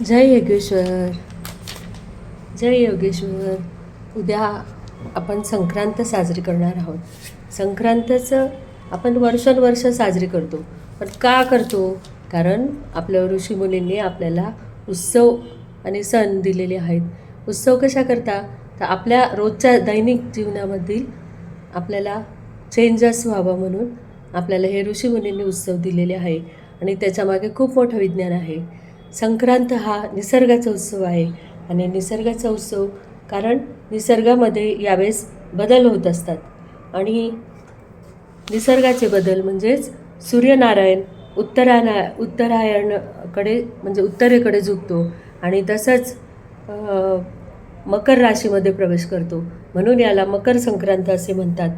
जय योगेश्वर. जय योगेश्वर. उद्या आपण संक्रांत साजरी करणार आहोत. संक्रांतचं आपण वर्षानुवर्ष साजरी करतो. पण का करतो? कारण आपल्या ऋषीमुनींनी आपल्याला उत्सव आणि सण दिलेले आहेत. उत्सव कशा करता? तर आपल्या रोजच्या दैनिक जीवनामधील आपल्याला चेंजेस व्हावं म्हणून आपल्याला हे ऋषीमुनींनी उत्सव दिलेले आहे. आणि त्याच्यामागे खूप मोठं विज्ञान आहे. संक्रांत हा निसर्गाचा उत्सव आहे. आणि निसर्गाचा उत्सव कारण निसर्गामध्ये यावेळेस बदल होत असतात. आणि निसर्गाचे बदल म्हणजेच सूर्यनारायण उत्तरायणकडे म्हणजे उत्तरेकडे झुकतो आणि तसंच मकर राशीमध्ये प्रवेश करतो. म्हणून याला मकर संक्रांत असे म्हणतात.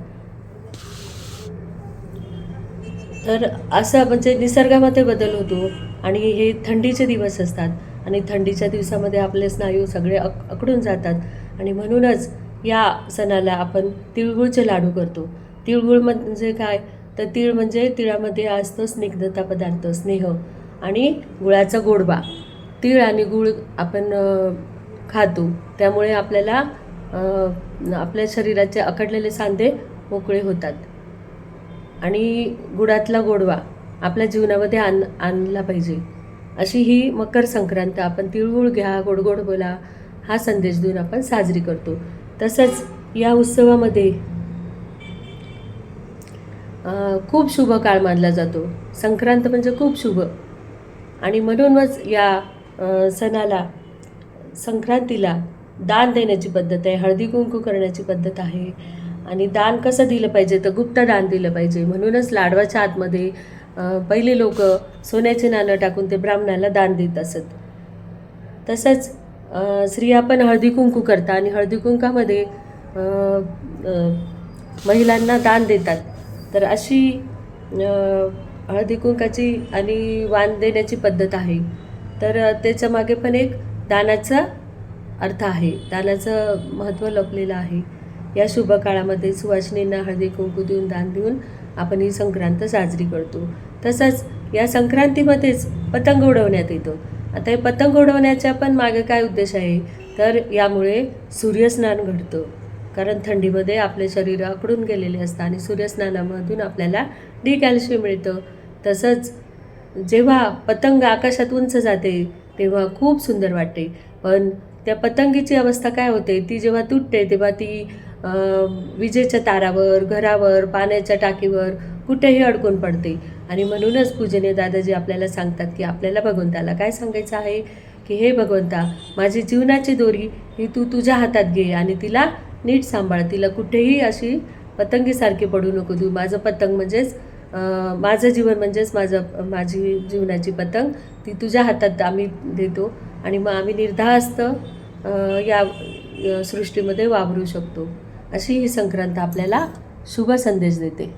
तर असं म्हणजे निसर्गामध्ये बदल होतो. आणि हे थंडीचे दिवस असतात आणि थंडीच्या दिवसामध्ये आपले स्नायू सगळे अकडून जातात. आणि म्हणूनच या सणाला आपण तिळगुळचे लाडू करतो. तिळगुळ म्हणजे काय? तर तीळ म्हणजे तिळामध्ये असतो स्निग्धता पदार्थ, स्नेह आणि गुळाचा गोडवा. तीळ आणि गुळ आपण खातो, त्यामुळे आपल्याला आपल्या शरीराचे अकडलेले सांधे मोकळे होतात. आणि गुळातला गोडवा आपल्या जीवनामध्ये आणला पाहिजे, अशी ही मकर संक्रांत आपण तिळगुळ घ्या, गोड गोड बोला हा संदेश देऊन आपण साजरी करतो. तसंच या उत्सवामध्ये खूप शुभ काळ मानला जातो. संक्रांत म्हणजे खूप शुभ. आणि म्हणूनच या सणाला, संक्रांतीला दान देण्याची पद्धत आहे, हळदी कुंकू करण्याची पद्धत आहे. आणि दान कसं दिलं पाहिजे? तर गुप्त दान दिलं पाहिजे. म्हणूनच लाडवाच्या आतमध्ये पहिले लोक सोन्याचे नाणं टाकून ते ब्राह्मणाला दान देत असत. तसंच स्त्रिया पण हळदी कुंकू करतात आणि हळदी कुंकामध्ये महिलांना दान देतात. तर अशी हळदी कुंकाची आणि वाण देण्याची पद्धत आहे. तर त्याच्यामागे पण एक दानाचा अर्थ आहे, दानाचं महत्त्व लपलेलं आहे. या शुभ काळामध्ये सुवासिनींना हळदी कुंकू देऊन, दान देऊन आपण ही संक्रांत साजरी करतो. तसंच या संक्रांतीमध्येच पतंग उडवण्यात येतो. आता हे पतंग उडवण्याच्या पण मागे काय उद्देश आहे? तर यामुळे सूर्यस्नान घडतं. कारण थंडीमध्ये आपले शरीर आकडून गेलेले असतं आणि सूर्यस्नानामधून आपल्याला डी कॅल्शियम मिळतं. तसंच जेव्हा पतंग आकाशात उंच जाते तेव्हा खूप सुंदर वाटते. पण त्या पतंगीची अवस्था काय होते? ती जेव्हा तुटते तेव्हा ती विजेच्या तारावर, घरावर, पाण्याच्या टाकीवर कुठेही अडकून पडते. आणि म्हणूनच पूजनीय दादाजी आपल्याला सांगतात की आपल्याला भगवंताला काय सांगायचं आहे की हे भगवंता, माझी जीवनाची दोरी ही तू तुझ्या हातात घे आणि तिला नीट सांभाळ. तिला कुठेही अशी पतंगीसारखी पडू नको देऊ. माझं पतंग म्हणजेच माझं जीवन म्हणजेच माझी जीवनाची पतंग ती तुझ्या हातात आम्ही देतो. आणि मग आम्ही निर्धास्त या सृष्टीमध्ये वावरू शकतो. अशी ही संक्रांत आपल्याला शुभ संदेश देते.